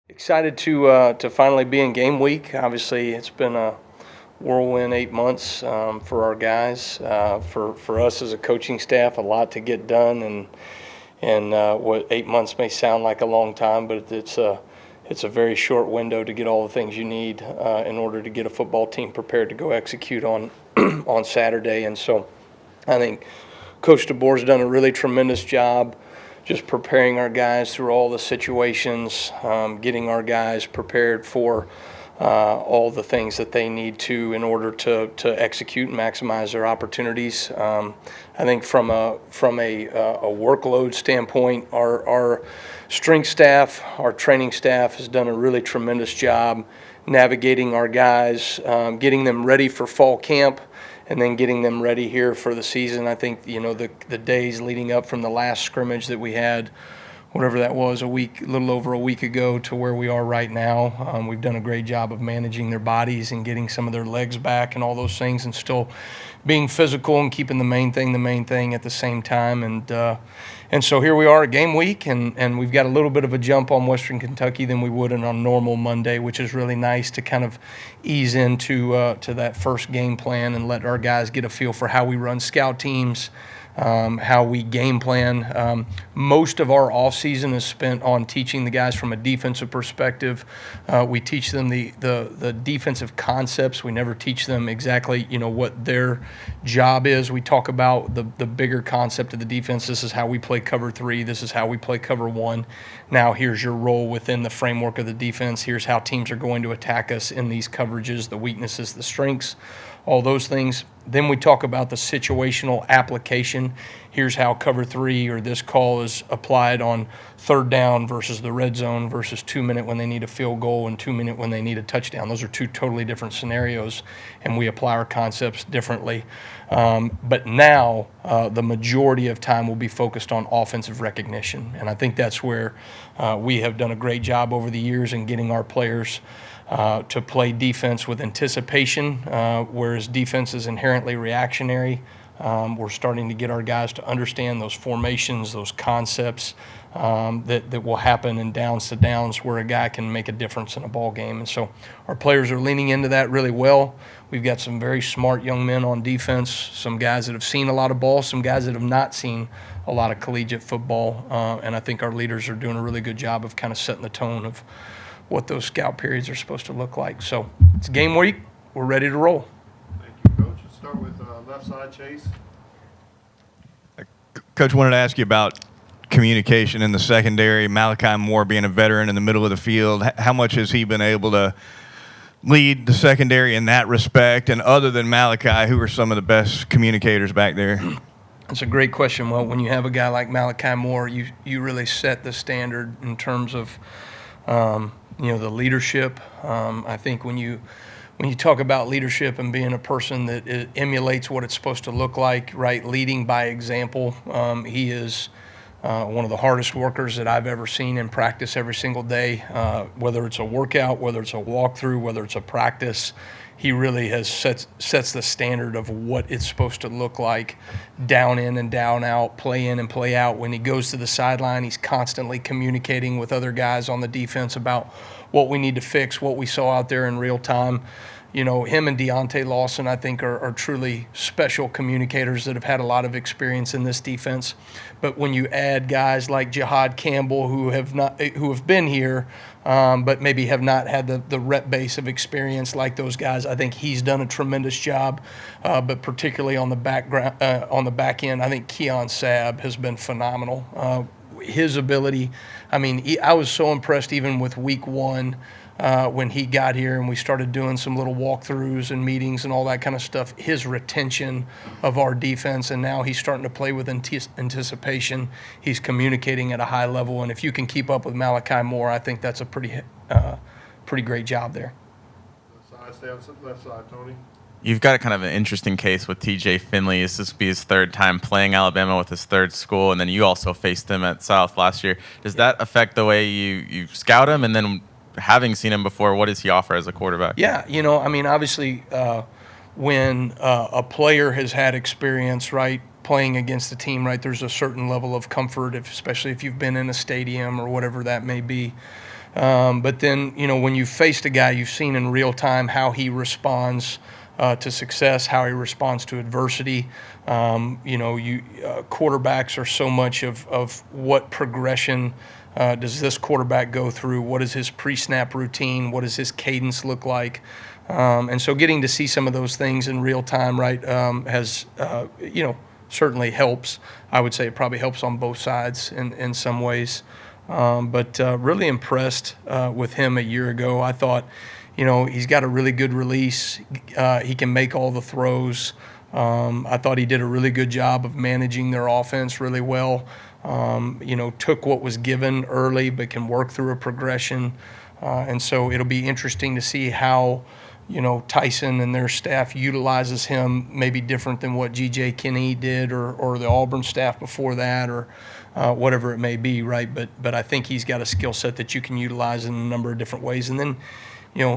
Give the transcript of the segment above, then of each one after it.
Excited to finally be in game week. Obviously, it's been a whirlwind 8 months for our guys. For us as a coaching staff, a lot to get done, and what 8 months may sound like a long time, but it's a very short window to get all the things you need in order to get a football team prepared to go execute on on Saturday. And so, I think Coach DeBoer's done a really tremendous job just preparing our guys through all the situations, getting our guys prepared for all the things that they need to in order to execute and maximize their opportunities. I think from a workload standpoint, our strength staff, our training staff has done a really tremendous job navigating our guys, getting them ready for fall camp, and then getting them ready here for the season. I think, the days leading up from the last scrimmage that we had, whatever that was, a little over a week ago, to where we are right now. We've done a great job of managing their bodies and getting some of their legs back and all those things, and still being physical and keeping the main thing at the same time. And so here we are at game week, and we've got a little bit of a jump on Western Kentucky than we would on a normal Monday, which is really nice to kind of ease into to that first game plan and let our guys get a feel for how we run scout teams, how we game plan. Most of our off season is spent on teaching the guys from a defensive perspective. We teach them the defensive concepts. We never teach them exactly, what their job is. We talk about the bigger concept of the defense. This is how we play cover 3. This is how we play cover 1. Now here's your role within the framework of the defense. Here's how teams are going to attack us in these coverages, the weaknesses, the strengths, all those things. Then we talk about the situational application. Here's how cover 3 or this call is applied on third down versus the red zone versus 2-minute when they need a field goal and 2-minute when they need a touchdown. Those are two totally different scenarios, and we apply our concepts differently. But now the majority of time will be focused on offensive recognition, and I think that's where we have done a great job over the years in getting our players to play defense with anticipation, whereas defense is inherently reactionary. We're starting to get our guys to understand those formations, those concepts that will happen in downs to downs where a guy can make a difference in a ball game. And so our players are leaning into that really well. We've got some very smart young men on defense, some guys that have seen a lot of ball, some guys that have not seen a lot of collegiate football. And I think our leaders are doing a really good job of kind of setting the tone of what those scout periods are supposed to look like. So it's game week. We're ready to roll. Thank you, Coach. Let's start with left side, Chase. Coach, wanted to ask you about communication in the secondary. Malachi Moore being a veteran in the middle of the field, how much has he been able to lead the secondary in that respect? And other than Malachi, who are some of the best communicators back there? That's a great question. Well, when you have a guy like Malachi Moore, you really set the standard in terms of the leadership. I think when you talk about leadership and being a person that emulates what it's supposed to look like, right, leading by example, he is one of the hardest workers that I've ever seen in practice every single day, whether it's a workout, whether it's a walkthrough, whether it's a practice. He really has sets the standard of what it's supposed to look like, down in and down out, play in and play out. When he goes to the sideline, he's constantly communicating with other guys on the defense about what we need to fix, what we saw out there in real time. Him and Deontay Lawson, I think, are truly special communicators that have had a lot of experience in this defense. But when you add guys like Jihad Campbell, who have been here, but maybe have not had the rep base of experience like those guys, I think he's done a tremendous job. But particularly on the back end, I think Keon Sabb has been phenomenal. His ability, I was so impressed even with week 1. When he got here and we started doing some little walkthroughs and meetings and all that kind of stuff, his retention of our defense, and now he's starting to play with anticipation. He's communicating at a high level, and if you can keep up with Malachi Moore, I think that's a pretty great job there. Stay on the left side, Tony. You've got kind of an interesting case with TJ Finley. This will be his third time playing Alabama with his third school, and then you also faced him at South last year. Does that affect the way you scout him? And then having seen him before, what does he offer as a quarterback? Yeah, obviously when a player has had experience, right, playing against the team, right, there's a certain level of comfort, especially if you've been in a stadium or whatever that may be. But then, when you've faced a guy, you've seen in real time how he responds to success, how he responds to adversity. Quarterbacks are so much of what progression does this quarterback go through? What is his pre-snap routine? What does his cadence look like? And so getting to see some of those things in real time, right, has, certainly helps. I would say it probably helps on both sides in some ways. But really impressed with him a year ago. I thought, he's got a really good release. He can make all the throws. I thought he did a really good job of managing their offense really well. Took what was given early but can work through a progression. And so it'll be interesting to see how, Tyson and their staff utilizes him maybe different than what G.J. Kinney did or the Auburn staff before that or whatever it may be, right? But I think he's got a skill set that you can utilize in a number of different ways. And then,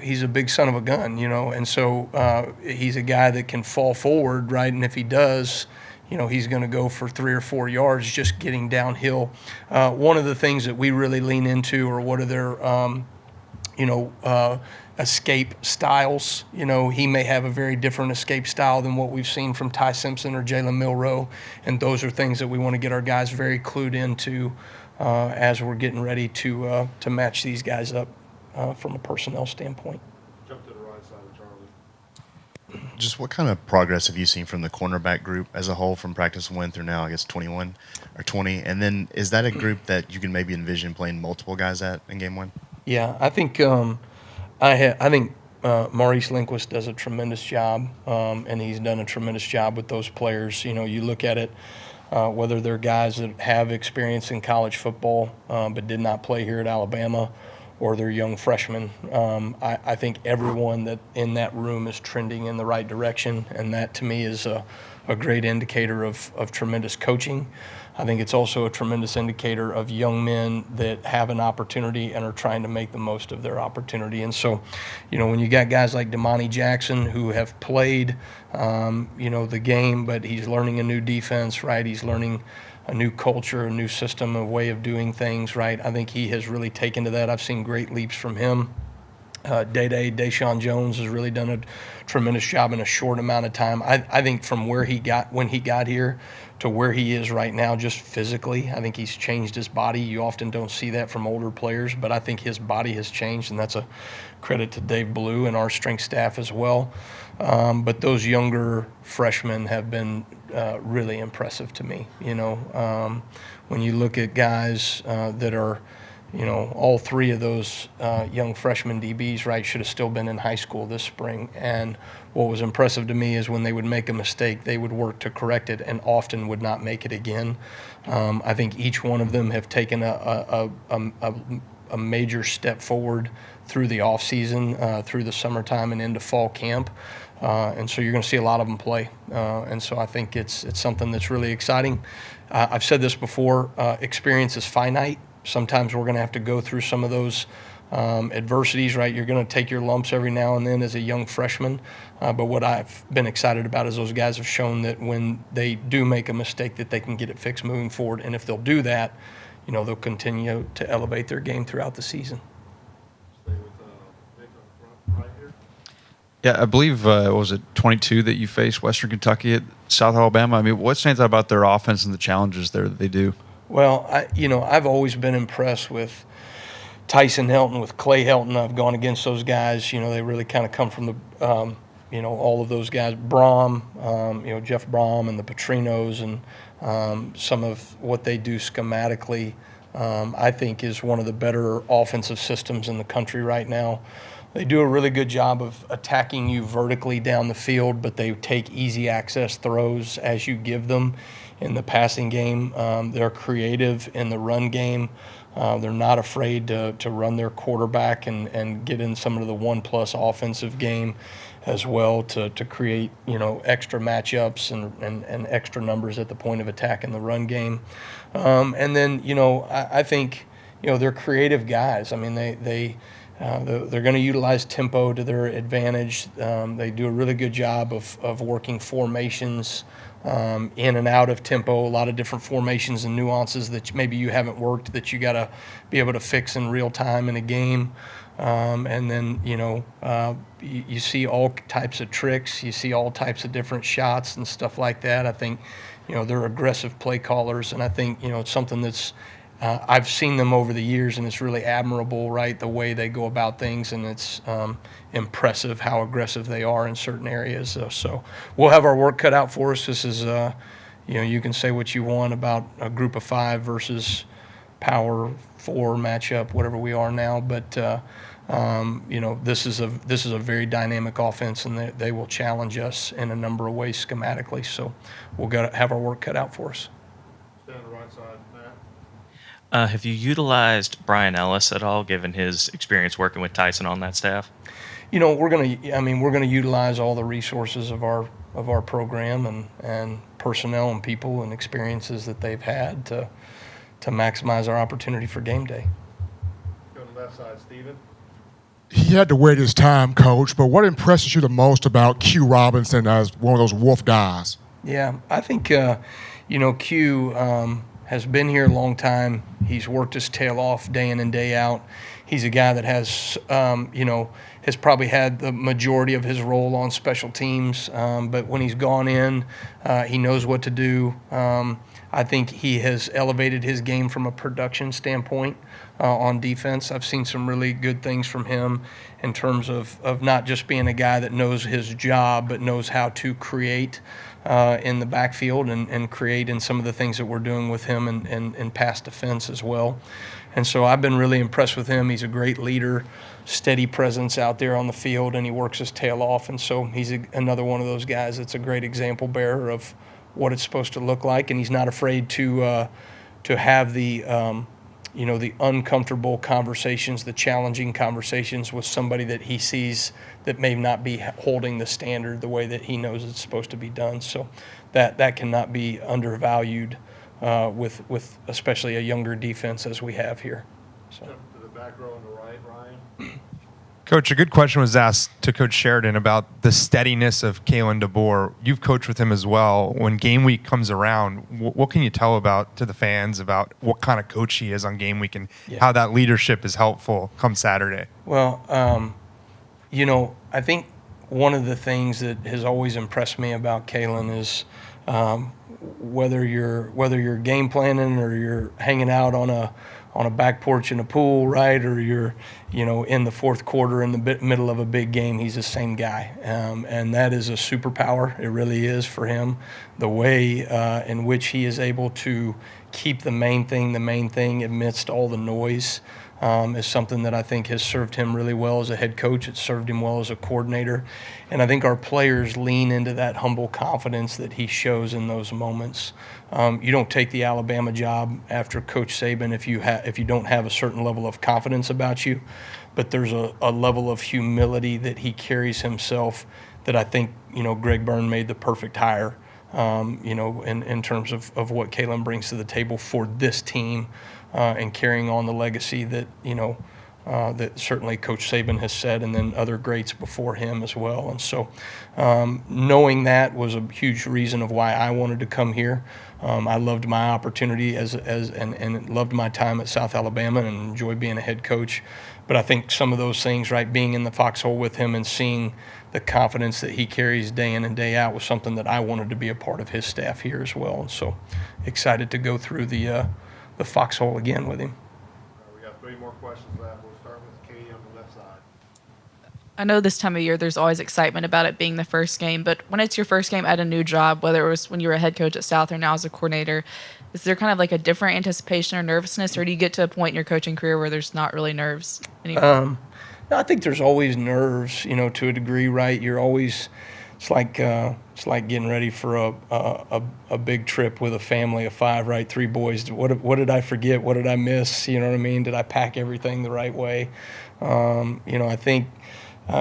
he's a big son of a gun, and so he's a guy that can fall forward, right? And if he does, he's going to go for 3 or 4 yards just getting downhill. One of the things that we really lean into are what are their, escape styles. He may have a very different escape style than what we've seen from Ty Simpson or Jalen Milroe, and those are things that we want to get our guys very clued into as we're getting ready to match these guys up from a personnel standpoint. Jump to the right side of Charlie. Just what kind of progress have you seen from the cornerback group as a whole from practice 1 through now, I guess 21 or 20? And then is that a group that you can maybe envision playing multiple guys at in game 1? Yeah, I think I think Maurice Linquist does a tremendous job, and he's done a tremendous job with those players. You look at it, whether they're guys that have experience in college football but did not play here at Alabama, or they're young freshmen. I think everyone that in that room is trending in the right direction, and that to me is a great indicator of tremendous coaching. I think it's also a tremendous indicator of young men that have an opportunity and are trying to make the most of their opportunity. And so, when you got guys like Damani Jackson who have played, the game, but he's learning a new defense, right? He's learning a new culture, a new system, a way of doing things, right? I think he has really taken to that. I've seen great leaps from him. Deshaun Jones has really done a tremendous job in a short amount of time. I think from where he got when he got here to where he is right now, just physically, I think he's changed his body. You often don't see that from older players, but I think his body has changed, and that's a credit to Dave Blue and our strength staff as well. But those younger freshmen have been really impressive to me. When you look at guys that are, all 3 of those young freshman DBs, right, should have still been in high school this spring. And what was impressive to me is when they would make a mistake, they would work to correct it and often would not make it again. I think each one of them have taken a major step forward through the offseason, through the summertime and into fall camp. And so you're going to see a lot of them play. And so I think it's something that's really exciting. I've said this before, experience is finite. Sometimes we're going to have to go through some of those adversities, right? You're going to take your lumps every now and then as a young freshman. But what I've been excited about is those guys have shown that when they do make a mistake that they can get it fixed moving forward. And if they'll do that, they'll continue to elevate their game throughout the season. Stay with Nick up front right here. Yeah, I believe, what was it 22 that you faced Western Kentucky at South Alabama? I mean, what stands out about their offense and the challenges there that they do? Well, I've always been impressed with Tyson Helton, with Clay Helton. I've gone against those guys. They really kind of come from the, all of those guys. Brom, Jeff Brom and the Petrinos and some of what they do schematically, I think is one of the better offensive systems in the country right now. They do a really good job of attacking you vertically down the field, but they take easy access throws as you give them in the passing game. They're creative in the run game. They're not afraid to run their quarterback and get in some of the 1+ offensive game as well to create, extra matchups and extra numbers at the point of attack in the run game. And then, I think, they're creative guys. I mean, they're going to utilize tempo to their advantage. They do a really good job of working formations in and out of tempo, a lot of different formations and nuances that maybe you haven't worked that you got to be able to fix in real time in a game. And then, you see all types of tricks. You see all types of different shots and stuff like that. I think, they're aggressive play callers, and I think, it's something that's I've seen them over the years, and it's really admirable, right, the way they go about things, and it's impressive how aggressive they are in certain areas. So we'll have our work cut out for us. This is, you can say what you want about a group of 5 versus power 4 matchup, whatever we are now, but this is a very dynamic offense, and they will challenge us in a number of ways schematically. So we'll have our work cut out for us. Stay on the right side, Matt. Have you utilized Brian Ellis at all, given his experience working with Tyson on that staff? We're gonna utilize all the resources of our program and personnel and people and experiences that they've had to maximize our opportunity for game day. Go to the left side, Steven. He had to wait his time, Coach, but what impresses you the most about Q Robinson as one of those wolf guys? Yeah, I think, Q has been here a long time. He's worked his tail off day in and day out. He's a guy that has, has probably had the majority of his role on special teams. But when he's gone in, he knows what to do. I think he has elevated his game from a production standpoint on defense. I've seen some really good things from him in terms of not just being a guy that knows his job, but knows how to create in the backfield and create in some of the things that we're doing with him in pass defense as well. And so I've been really impressed with him. He's a great leader, steady presence out there on the field, and he works his tail off. And so he's another one of those guys that's a great example bearer of what it's supposed to look like, and he's not afraid to have the the uncomfortable conversations, the challenging conversations with somebody that he sees that may not be holding the standard the way that he knows it's supposed to be done. So that cannot be undervalued with especially a younger defense as we have here. So. Jump to the back row on the right, Ryan. Coach, a good question was asked to Coach Sheridan about the steadiness of Kalen DeBoer. You've coached with him as well. When game week comes around, what can you tell to the fans about what kind of coach he is on game week and how that leadership is helpful come Saturday? Well, I think one of the things that has always impressed me about Kalen is whether you're game planning or you're hanging out on a back porch in a pool, right? Or you're, in the fourth quarter in the middle of a big game, he's the same guy. And that is a superpower. It really is for him. The way in which he is able to keep the main thing amidst all the noise is something that I think has served him really well as a head coach. It's served him well as a coordinator. And I think our players lean into that humble confidence that he shows in those moments. You don't take the Alabama job after Coach Saban if you don't have a certain level of confidence about you. But there's a level of humility that he carries himself that I think, Greg Byrne made the perfect hire, in terms of what Kalen brings to the table for this team. And carrying on the legacy that that certainly Coach Saban has said, and then other greats before him as well. And so, knowing that was a huge reason of why I wanted to come here. I loved my opportunity and loved my time at South Alabama and enjoyed being a head coach. But I think some of those things, right, being in the foxhole with him and seeing the confidence that he carries day in and day out was something that I wanted to be a part of his staff here as well. And so, excited to go through the foxhole again with him. We got 3 more questions left. We'll start with Katie on the left side. I know this time of year there's always excitement about it being the first game, but when it's your first game at a new job, whether it was when you were a head coach at South or now as a coordinator, is there kind of like a different anticipation or nervousness, or do you get to a point in your coaching career where there's not really nerves anymore? No, I think there's always nerves, to a degree, right? You're always it's like getting ready for a big trip with a family of 5, right? 3 boys. What did I forget? What did I miss? You know what I mean? Did I pack everything the right way? I think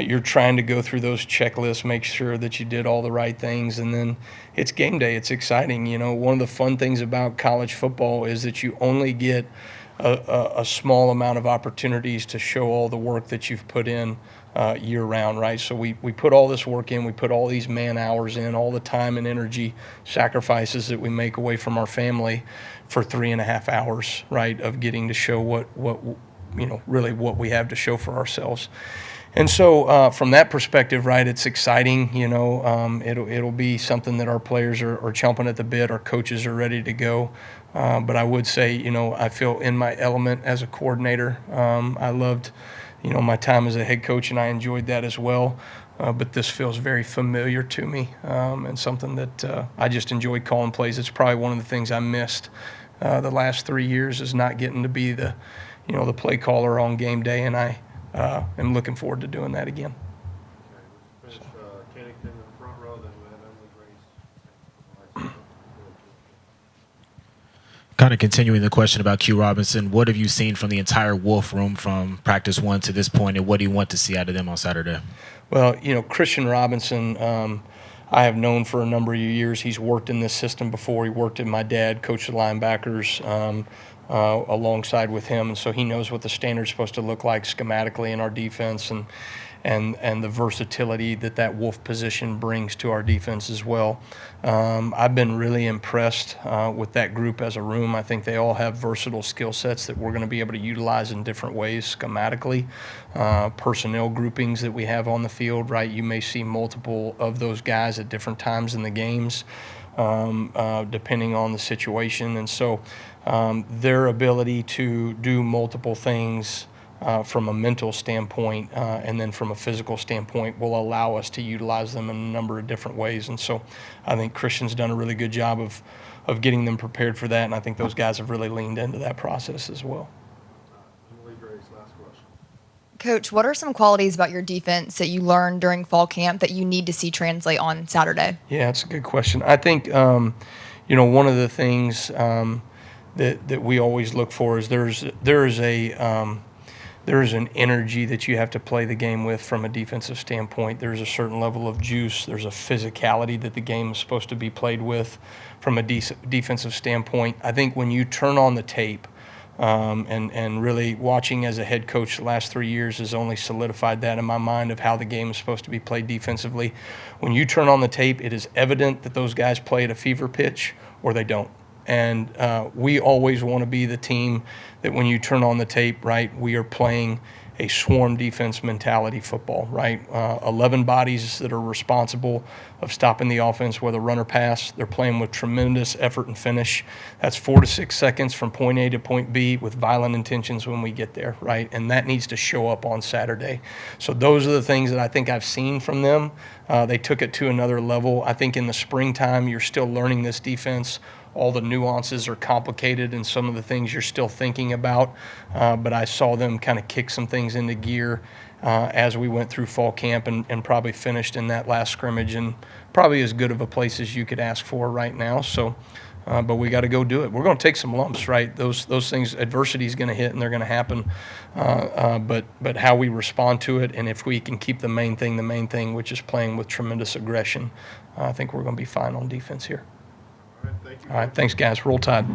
you're trying to go through those checklists, make sure that you did all the right things, and then it's game day. It's exciting. One of the fun things about college football is that you only get a small amount of opportunities to show all the work that you've put in year round, right? So we put all this work in, we put all these man hours in, all the time and energy sacrifices that we make away from our family for 3.5 hours, right, of getting to show what really what we have to show for ourselves. And so from that perspective, right, it's exciting. It'll be something that our players are chomping at the bit. Our coaches are ready to go. But I would say, I feel in my element as a coordinator. I loved, my time as a head coach, and I enjoyed that as well. But this feels very familiar to me, and something that I just enjoyed calling plays. It's probably one of the things I missed the last 3 years, is not getting to be the play caller on game day, and I am looking forward to doing that again. Okay, let's finish Kennington in the front row, then we have Emily Grace. Kind of continuing the question about Q Robinson, what have you seen from the entire Wolf room from practice 1 to this point, and what do you want to see out of them on Saturday? Well, Christian Robinson, I have known for a number of years. He's worked in this system before. He worked at my dad, coached the linebackers alongside with him, and so he knows what the standard's supposed to look like schematically in our defense, and the versatility that Wolf position brings to our defense as well. I've been really impressed with that group as a room. I think they all have versatile skill sets that we're going to be able to utilize in different ways schematically. Personnel groupings that we have on the field, right? You may see multiple of those guys at different times in the games, depending on the situation. And so their ability to do multiple things from a mental standpoint and then from a physical standpoint will allow us to utilize them in a number of different ways. And so I think Christian's done a really good job of getting them prepared for that, and I think those guys have really leaned into that process as well. Emily Grace, last question. Coach, what are some qualities about your defense that you learned during fall camp that you need to see translate on Saturday? Yeah, that's a good question. I think, one of the things that we always look for is there is an energy that you have to play the game with from a defensive standpoint. There's a certain level of juice. There's a physicality that the game is supposed to be played with from a defensive standpoint. I think when you turn on the tape, and really watching as a head coach the last 3 years has only solidified that in my mind of how the game is supposed to be played defensively. When you turn on the tape, it is evident that those guys play at a fever pitch or they don't. And we always want to be the team that when you turn on the tape, right, we are playing a swarm defense mentality football, right? 11 bodies that are responsible of stopping the offense, whether run or pass. They're playing with tremendous effort and finish. That's 4 to 6 seconds from point A to point B with violent intentions when we get there, right? And that needs to show up on Saturday. So those are the things that I think I've seen from them. They took it to another level. I think in the springtime, you're still learning this defense. All the nuances are complicated and some of the things you're still thinking about. But I saw them kind of kick some things into gear as we went through fall camp and probably finished in that last scrimmage in probably as good of a place as you could ask for right now. So, but we got to go do it. We're going to take some lumps, right? Those things, adversity is going to hit and they're going to happen. But how we respond to it, and if we can keep the main thing, which is playing with tremendous aggression, I think we're going to be fine on defense here. All right, thank you. All right, thanks, guys. Roll Tide.